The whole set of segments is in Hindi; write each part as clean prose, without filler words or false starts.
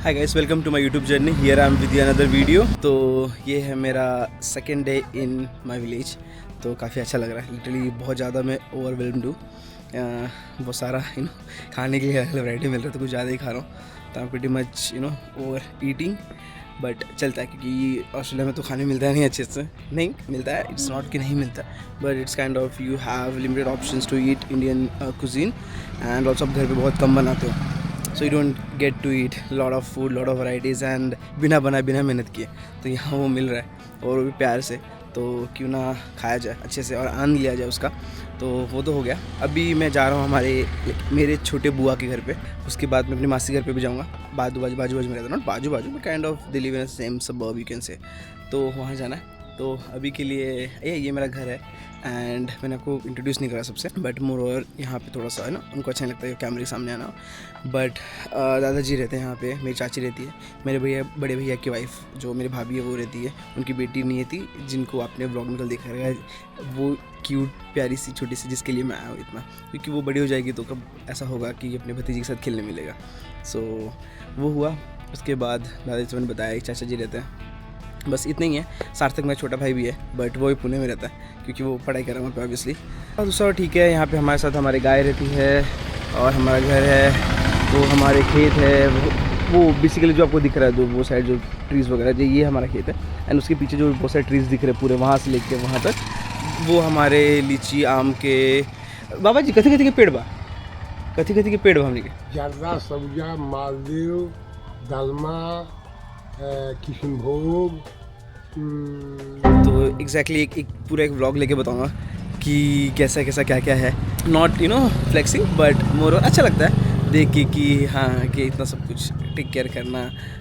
Hi guys, welcome to my YouTube journey. Here I am with another video. तो ये है मेरा second day in my village. तो काफ़ी अच्छा लग रहा है। लिटरली बहुत ज़्यादा मैं ओवरवेल्म्ड हूँ। बहुत सारा खाने के लिए वैरायटी मिल रहा है, तो कुछ ज़्यादा ही खा रहा हूँ। तो I am pretty much over eating, but चलता है क्योंकि ऑस्ट्रेलिया में तो खाने मिलता है नहीं अच्छे से। नहीं मिलता है, इट्स नॉट कि नहीं मिलता, but it's kind of you have limited options to eat Indian cuisine and also आप घर पे बहुत कम बनाते हो, so you don't get to eat lot of food, lot of varieties and बिना मेहनत किए। तो यहाँ वो मिल रहा है और वो भी प्यार से, तो क्यों ना खाया जाए अच्छे से और आनंद लिया जाए उसका। तो वो तो हो गया। अभी मैं जा रहा हूँ मेरे छोटे बुआ के घर पे। उसके बाद मैं अपनी मासी घर पे भी जाऊँगा। बाजू में रहता, नॉट बाजू but kind of they live in same suburb you can say. तो वहाँ जाना है। तो अभी के लिए ये मेरा घर है एंड मैंने आपको इंट्रोड्यूस नहीं करा सबसे, बट मोर ओवर यहाँ पे थोड़ा सा है ना, उनको अच्छा नहीं लगता है कैमरे के सामने आना। बट दादाजी रहते हैं यहाँ पे, मेरी चाची रहती है, मेरे बड़े भैया की वाइफ जो मेरी भाभी है वो रहती है, उनकी बेटी नियति जिनको आपने व्लॉग में कल देखा है, वो क्यूट प्यारी सी छोटी सी, जिसके लिए मैं आया हूँ इतना, क्योंकि वो बड़ी हो जाएगी तो कब ऐसा होगा कि अपने भतीजी के साथ खेलने मिलेगा। सो वो हुआ। उसके बाद दादाजी से मैंने बताया चाचा जी रहते हैं, बस इतना ही है। सार्थक मेरा छोटा भाई भी है, बट वो भी पुणे में रहता है क्योंकि वो पढ़ाई कर रहा है वहाँ पे ऑब्वियसली। और दूसरा ठीक है, यहाँ पे हमारे साथ हमारे गाय रहती है और हमारा घर है, तो हमारे खेत है। वो बेसिकली जो आपको दिख रहा है, जो वो साइड जो ट्रीज़ वगैरह, जो ये हमारा खेत है एंड उसके पीछे जो बहुत सारे ट्रीज़ दिख रहे हैं पूरे वहाँ से लेके वहाँ तक, वो हमारे लीची आम के बाबा जी कथी के पेड़ बा, कथी के पेड़ बा हमने के जर्दा, सब्जा, मालदेव, दालमा, किशनभोग। तो एग्जैक्टली एक पूरा एक व्लॉग लेके बताऊंगा कि कैसा क्या है। नॉट फ्लेक्सिंग, बट मोर अच्छा लगता है देख के कि हाँ कि इतना सब कुछ टेक केयर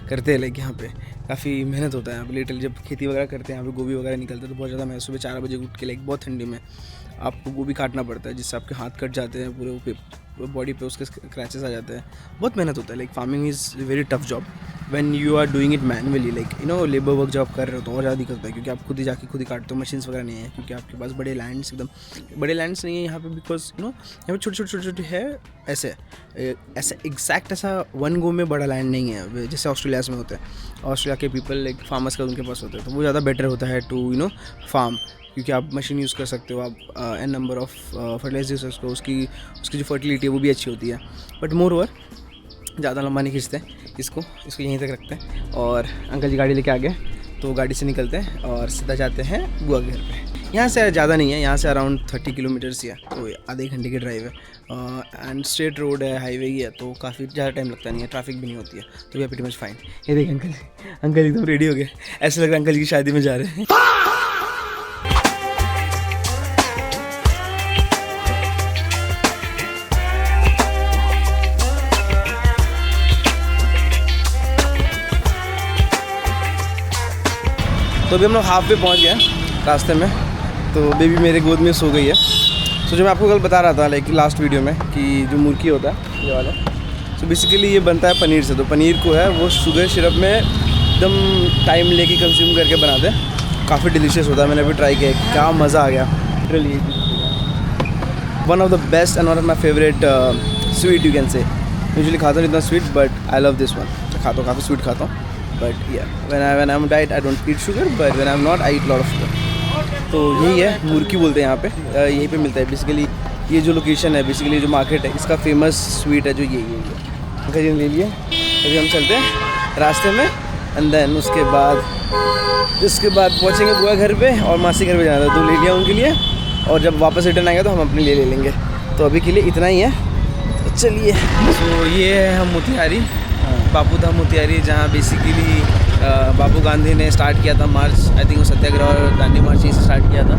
करते हैं। लाइक यहाँ पे काफ़ी मेहनत होता है। आप लिटरली जब खेती वगैरह करते हैं, यहाँ पे गोभी वगैरह निकलते हैं तो बहुत ज़्यादा मैं सुबह 4 बजे उठ के लाइक बहुत ठंडी में आपको गोभी काटना पड़ता है, जिससे आपके हाथ कट जाते हैं, पूरे बॉडी पे उसके क्रैचेस आ जाते हैं। बहुत मेहनत होता है। Like farming is very tough job when you are doing it manually. Like labour work जब आप कर रहे हो तो और ज़्यादा दिक्कत होता है, क्योंकि आप खुद ही काटते हो, मशीन्स वगैरह नहीं है, क्योंकि आपके पास बड़े लैंड्स नहीं है यहाँ पे, बिकॉज यहाँ पे छोटे है। ऐसा एग्जैक्ट ऐसा वन गो में बड़ा लैंड नहीं है जैसे ऑस्ट्रेलिया में होता है। ऑस्ट्रेलिया के पीपल लाइक फार्मर्स का उनके पास होता है, तो वो ज़्यादा बेटर होता है टू फार्म, क्योंकि आप मशीन यूज़ कर सकते हो, आप एन नंबर ऑफ फर्टिलाइजर्स को, उसकी जो फर्टिलिटी है वो भी अच्छी होती है। बट मोर ओवर ज़्यादा लंबा नहीं खींचते हैं इसको यहीं तक रखते हैं। और अंकल जी गाड़ी लेके आ गए, तो गाड़ी से निकलते हैं और सीधा जाते हैं बुआ के घर पे। यहाँ से ज़्यादा नहीं है, यहाँ से अराउंड 30 किलोमीटर्स ही है, तो आधे घंटे की ड्राइव है एंड स्ट्रेट रोड है, हाईवे ही है, तो काफ़ी ज़्यादा टाइम लगता नहीं है, ट्रैफिक भी नहीं होती है, तो we are pretty much fine. ये देखिए अंकल एकदम रेडी हो गए, ऐसा लग रहा है अंकल जी की शादी में जा रहे हैं। तो अभी हम लोग हाफ पे पहुँच गए हैं रास्ते में, तो बेबी मेरे गोद में सो गई है। तो जो मैं आपको कल बता रहा था लाइक लास्ट वीडियो में कि जो मुर्गी होता है ये वाला, तो बेसिकली ये बनता है पनीर से। तो पनीर को है वो शुगर सिरप में एकदम टाइम लेके कंज्यूम करके बनाते हैं, काफ़ी डिलीशियस होता है। मैंने अभी ट्राई किया, क्या मज़ा आ गया literally. One of the best and one of my favourite sweet you can say. Usually खाता हूँ इतना sweet, but I love this one. खाता हूँ, काफ़ी स्वीट खाता हूँ, but yeah, when I'm diet I don't eat sugar, but when I'm not I eat lot of sugar। तो यही है, मुर्गी बोलते हैं यहाँ पे, यहीं पे मिलता है बेसिकली। ये जो लोकेशन है बेसिकली, जो मार्केट है, इसका फेमस स्वीट है जो यही है। अंकल जी ले लिए, अभी हम चलते हैं रास्ते में एंड देन उसके बाद पहुँचेंगे बुआ घर पे और मासी घर पे जाना था, तो ले लिया उनके लिए, और जब वापस रिटर्न आएगा तो हम अपने लिए ले लेंगे। तो अभी के लिए इतना ही है, तो चलिए। तो ये है हम मोतिहारी, बापू धाम मोतिहारी, जहाँ बेसिकली बाबू गांधी ने स्टार्ट किया था मार्च, आई थिंक वो सत्याग्रह और दांडी मार्च से स्टार्ट किया था,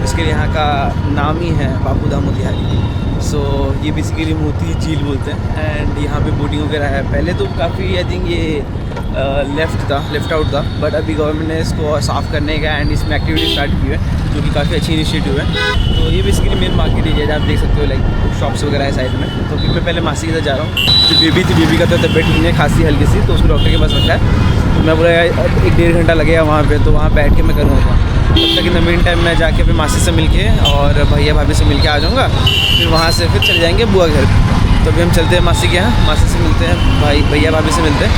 इसके लिए यहाँ का नाम ही है बापू धाम मोतिहारी। सो ये बेसिकली मोती झील बोलते हैं एंड यहाँ पे बोटिंग वगैरह है। पहले तो काफ़ी आई थिंक ये लेफ्ट आउट था, बट अभी गवर्नमेंट ने इसको साफ़ करने का एंड इसमें एक्टिविटी स्टार्ट की है, जो कि काफ़ी अच्छी इनिशिएटिव है। तो ये बेसिकली मेन मार्केट एरिया है, आप देख सकते हो, लाइक शॉप्स वगैरह है साइड में। तो फिर मैं पहले मासी के साथ जा रहा हूँ। जो बेबी थी, बेबी का तो तबियत ठीक है, खांसी हल्की सी, तो उसको डॉक्टर के पास रखा है। तो मैं पूरा 1-1.5 घंटा लगेगा वहाँ पे, तो वहाँ बैठ के मैं करूँगा। तब तक इन द मीन टाइम मैं जाके फिर मासी से मिल के और भैया भाभी से मिल के आ जाऊँगा, फिर वहाँ से फिर चले जाएंगे बुआ घर। तो अभी हम चलते हैं मासी के यहाँ, मासी से मिलते हैं, भाई भैया भाभी से मिलते हैं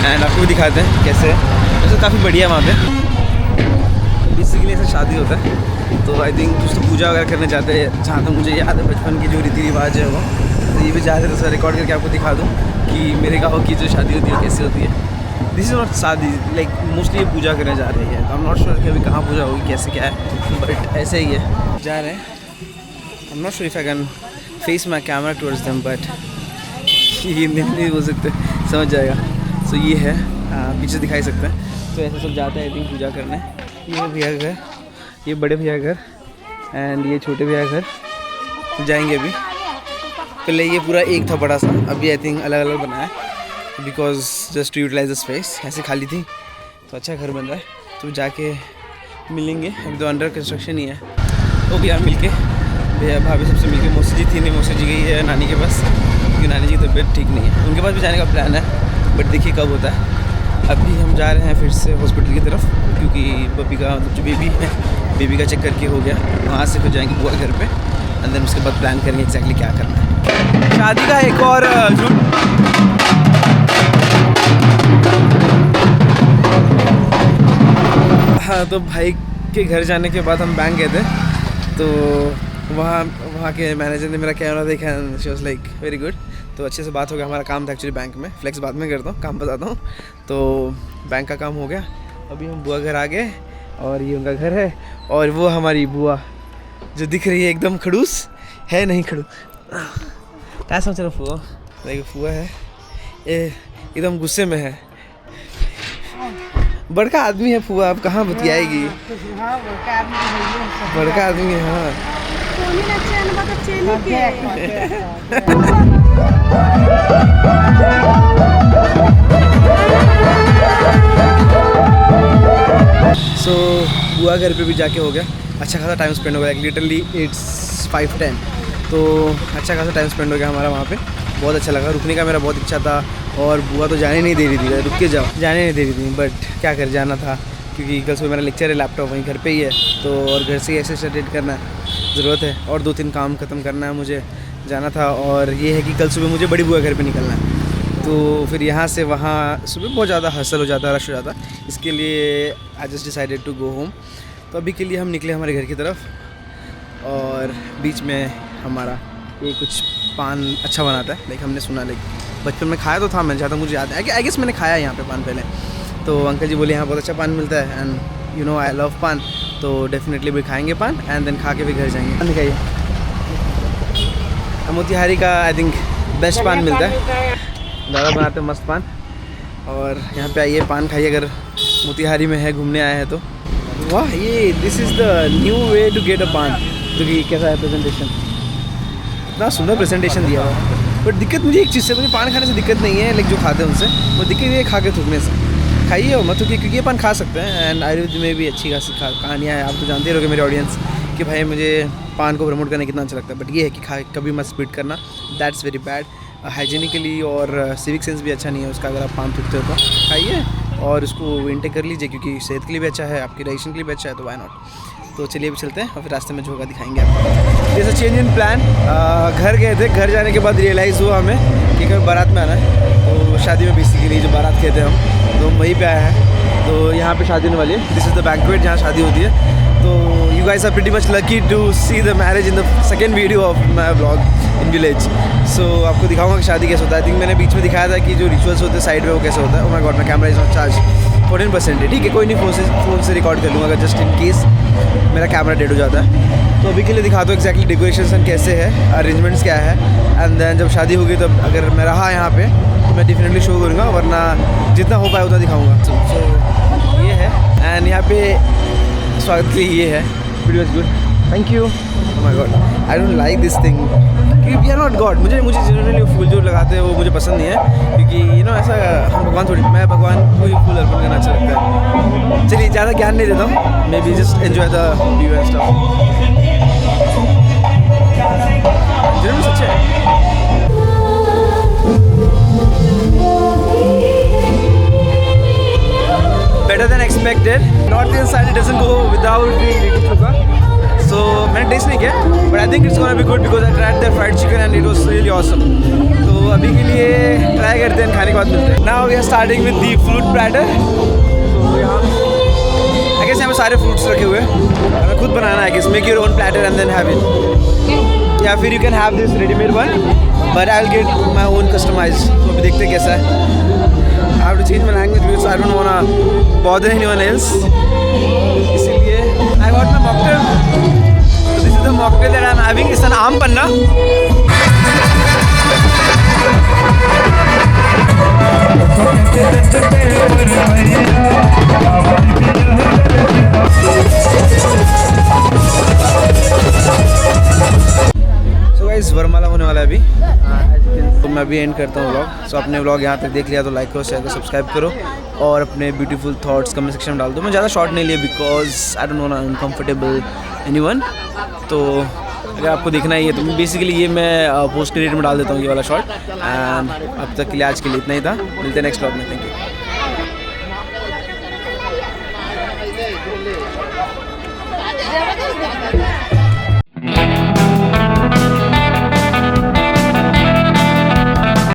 एंड आपको भी दिखाते हैं कैसे है। वैसे काफ़ी बढ़िया वहाँ पे। बेसिकली ऐसा शादी होता है, तो आई थिंक कुछ तो पूजा वगैरह करने जाते हैं, जहाँ तक मुझे याद है बचपन की जो रीति रिवाज है वो। तो ये भी चाहते थे सर रिकॉर्ड करके आपको दिखा दूँ कि मेरे गाँव की जो शादी होती है कैसे होती है। दिस इज़ नॉट शादी, लाइक मोस्टली ये पूजा करने जा रही है। आई एम नॉट श्योर कि अभी कहाँ पूजा होगी, कैसे क्या है, बट ऐसे ही है, जा रहे हैं। I am not sure if I can face my camera towards them, but ये नहीं बोल सकते, समझ जाएगा। सो ये है, पीछे दिखाई सकते हैं। तो ऐसे सब जाते हैं आई थिंक पूजा करने। ये भैया घर, ये बड़े भैया घर एंड ये छोटे भैया घर जाएंगे अभी। पहले ये पूरा एक था बड़ा सा, अभी आई थिंक अलग अलग बना है because just to utilise the space. ऐसे खाली थी तो अच्छा घर बन रहा है, तो जाके मिलेंगे। अभी तो अंडर कंस्ट्रक्शन ही है। तो भैया मिलके, भैया भाभी सबसे मिलके, मौसी जी थी नहीं, मौसी जी गई है नानी के पास क्योंकि नानी जी की तबीयत ठीक नहीं है। उनके पास भी जाने का प्लान है, बट देखिए कब होता है। अभी हम जा रहे हैं फिर से हॉस्पिटल की तरफ क्योंकि बब्बी का जो बेबी है, बेबी का चेक करके हो गया। वहाँ से फिर जाएंगे बुआ घर पे एंड देन उसके बाद प्लान करेंगे एक्जैक्टली क्या करना है। शादी का एक और हाँ, तो भाई के घर जाने के बाद हम बैंक गए थे, तो वहाँ के मैनेजर ने मेरा कैमरा देखा and she was like very good. तो अच्छे से बात हो गया। हमारा काम था एक्चुअली बैंक में, फ्लेक्स बाद में करता हूँ, काम बताता हूँ। तो बैंक का काम हो गया। अभी हम बुआ घर आ गए और ये उनका घर है और वो हमारी बुआ जो दिख रही है एकदम खड़ूस है, नहीं खड़ूस क्या समझ रहा फुआ, देखो फुआ है एकदम गुस्से में है। बड़का आदमी है फुआ, अब कहाँ बतियाएगी। बड़का आदमी है। हाँ सो बुआ घर पे भी जाके हो गया, अच्छा खासा टाइम स्पेंड हो गया। लिटरली इट्स 5:10, तो अच्छा खासा टाइम स्पेंड हो गया हमारा वहाँ पे। बहुत अच्छा लगा। रुकने का मेरा बहुत इच्छा था और बुआ तो जाने नहीं दे रही थी, रुक के जाओ, जाने नहीं दे रही थी, बट क्या कर, जाना था क्योंकि कल सुबह मेरा लेक्चर है, लैपटॉप वहीं घर पे ही है, तो और घर से ही ऐसे अटेंड करना ज़रूरत है और 2-3 काम ख़त्म करना है, मुझे जाना था। और ये है कि कल सुबह मुझे बड़ी बुआ घर पे निकलना है, तो फिर यहाँ से वहाँ सुबह बहुत ज़्यादा हसल हो जाता, रश हो जाता। इसके लिए I just decided to go home. तो अभी के लिए हम निकले हमारे घर की तरफ और बीच में हमारा ये कुछ पान अच्छा बनाता है, लाइक हमने सुना, लाइक बचपन में खाया तो था, मैं चाहता मुझे याद है, आई गेस मैंने खाया यहाँ पे पान पहले। तो अंकल जी बोले यहाँ बहुत अच्छा पान मिलता है and you know I love पान, तो डेफिनेटली भी खाएंगे पान एंड देन खा के भी घर जाएंगे। पान दिखाइए, मोतिहारी का आई थिंक बेस्ट पान मिलता है, ज़्यादा बनाते हैं मस्त पान। और यहाँ पे आइए पान खाइए अगर मोतिहारी में है, घूमने आए हैं तो। वाह, ये this is the new way to get a paan. तो कि कैसा है प्रेजेंटेशन, इतना सुंदर प्रेजेंटेशन दिया हुआ। बट दिक्कत मुझे एक चीज़ से, मुझे पान खाने से दिक्कत नहीं है, लाइक जो खाते हैं उनसे, वो दिक्कत ये खा के थूकने से। खाइए हो मत थूकिए क्योंकि ये पान खा सकते हैं एंड आयुर्वेद में भी अच्छी खासी कहानियाँ हैं। आप तो जानते रहोगे मेरे ऑडियंस कि भाई मुझे पान को प्रमोट करना कितना अच्छा लगता है, बट ये है कि कभी मत स्पीड करना, दैट्स वेरी बैड। हाइजीनिकली और सिविक सेंस भी अच्छा नहीं है उसका, अगर आप पान थूकते हो तो खाइए और उसको इंटेक कर लीजिए क्योंकि सेहत के लिए भी अच्छा है, आपके डाइजेशन के लिए भी अच्छा है, तो वाई नॉट। तो चलिए अभी चलते हैं और फिर रास्ते में झोंका दिखाएंगे आपको। जैसे चेंज इन प्लान, घर गए थे, घर जाने के बाद रियलाइज़ हुआ हमें कि कभी बारात में आना है। तो शादी में बेसिकली जो बारात कहते हैं हम, तो हम वहीं पे आए हैं। तो यहाँ पे शादी होने वाली है, दिस इज़ द बैंक्वेट जहाँ शादी होती है। तो you guys are pretty much lucky to see the marriage in the second video of my vlog in village. So आपको दिखाऊंगा कि शादी कैसे होता है। आई थिंक मैंने बीच में दिखाया था कि जो रिचुअल्स होते हैं साइड में वो कैसे होता है। Oh my God, my camera is not charge, 14% है, ठीक है, कोई नहीं, फ़ोन से रिकॉर्ड कर लूँगा अगर जस्ट इन केस मेरा कैमरा डेड हो जाता है। तो अभी के लिए दिखा दो एक्जैक्टली डेकोरेशन कैसे है, अरेंजमेंट्स क्या है, एंड देन जब शादी होगी तब अगर मैं रहा यहाँ पे तो मैं डेफिनेटली शो करूँगा, वरना जितना हो पाए उतना दिखाऊँगा। सो ये है एंड यहाँ पे स्वागत के लिए ये है, video is good, thank you. Oh my God, I don't like this thing क्योंकि वी आर नॉट गॉड। मुझे जनरली फूल जो लगाते हैं वो मुझे पसंद नहीं है क्योंकि यू नो ऐसा हम भगवान थोड़ी, मैं भगवान को ही फूल अर्पण करना अच्छा लगता है। चलिए ज़्यादा ज्ञान नहीं देता हूँ, maybe just enjoy the view and stuff. Generally सच है। Better than expected. North Indian side it doesn't go without being litti chokha. So मैंने टेस्ट नहीं किया, but I think it's gonna be good because I tried their fried chicken and it was really awesome. तो अभी के लिए ट्राई करते हैं, खाने के बाद मिलते हैं. Now we are starting with the fruit platter. तो यहाँ I guess यहाँ पे सारे fruits रखे हुए हैं. हमें खुद बनाना है. I guess make your own platter and then have it. या फिर you can have this ready-made one, but I'll get my own customized. तो अभी देखते हैं कैसा है. I have to change my language because I don't wanna bother anyone else. इसीलिए I got my mocktail. So this is the mocktail that I'm having. It's an आम पन्ना. So guys, वरमाला होने वाला है अभी. तो मैं अभी एंड करता हूँ व्लॉग. सो अपने व्लॉग यहाँ तक देख लिया तो लाइक करो, शेयर करो, सब्सक्राइब करो और अपने ब्यूटीफुल थॉट्स कमेंट सेक्शन में डाल दो. मैं ज़्यादा शॉर्ट नहीं लिया because I don't want uncomfortable anyone. तो अगर आपको देखना ही है तो बेसिकली ये मैं पोस्ट क्रेडिट में डाल देता हूँ ये वाला शॉर्ट. एंड अब तक के लिए आज के लिए इतना ही था. मिलते हैं नेक्स्ट व्लॉग में. Thank you.